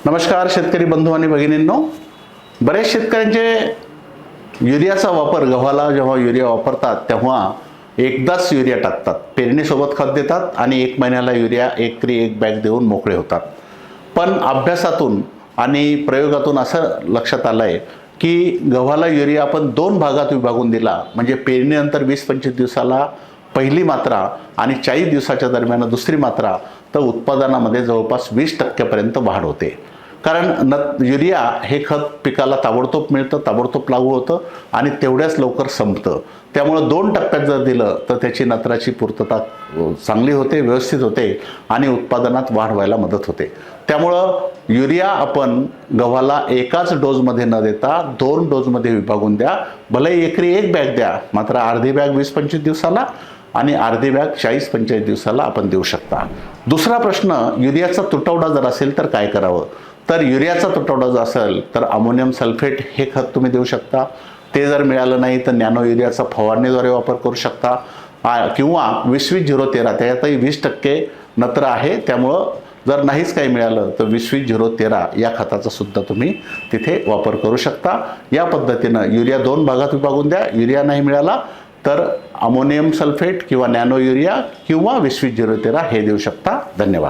नमस्कार शेतकरी बंधू आणि भगिनींनो, बरेच शेतकऱ्यांचे युरियाचा वापर गव्हाला जेव्हा युरिया वापरतात तेव्हा एकदाच युरिया टाकतात, पेरणीसोबत खत देतात आणि 1 महिन्याला युरिया एकरी 1 बॅग देऊन मोकळे होतात. पण अभ्यासातून आणि प्रयोगातून असं लक्षात आलंय की गव्हाला युरिया आपण 2 भागात विभागून दिला म्हणजे पेरणीनंतर 20-25 दिवसाला पहिली मात्रा आणि 40 दिवसाच्या दरम्यान दुसरी मात्रा, तर उत्पादनामध्ये जवळपास 20% पर्यंत वाढ होते. कारण युरिया हे खत पिकाला ताबडतोब मिळतं, ताबडतोब लागू होतं आणि तेवढ्याच लवकर संपतं. त्यामुळे 2 टप्प्यात जर दिलं तर त्याची नत्राची पूर्तता चांगली होते, व्यवस्थित होते आणि उत्पादनात वाढ व्हायला मदत होते. त्यामुळं युरिया आपण गव्हाला एकाच डोजमध्ये न देता 2 डोजमध्ये विभागून द्या. भले एकरी 1 बॅग द्या, मात्र अर्धी बॅग 20-25 दिवसाला आणि अर्धी बॅग 40-45 दिवसाला आपण देऊ शकता. दुसरा प्रश्न, युरियाचा तुटवडा जर असेल तर काय करावं? तर युरियाचा तुटवडा जर असेल तर अमोनियम सल्फेट हे खत तुम्ही देऊ शकता. ते जर मिळालं नाही तर नॅनो युरियाचा फवारणीद्वारे वापर करू शकता किंवा 20-20-013 त्याच्यातही 20% नत्र आहे. त्यामुळं जर नाहीच काही मिळालं तर 20-20-013 या खताचा सुद्धा तुम्ही तिथे वापर करू शकता. या पद्धतीनं युरिया 2 भागात विभागून द्या. युरिया नाही मिळाला तर अमोनियम सल्फेट किंवा नॅनो युरिया किंवा 20-20-013 हे देऊ शकता. धन्यवाद.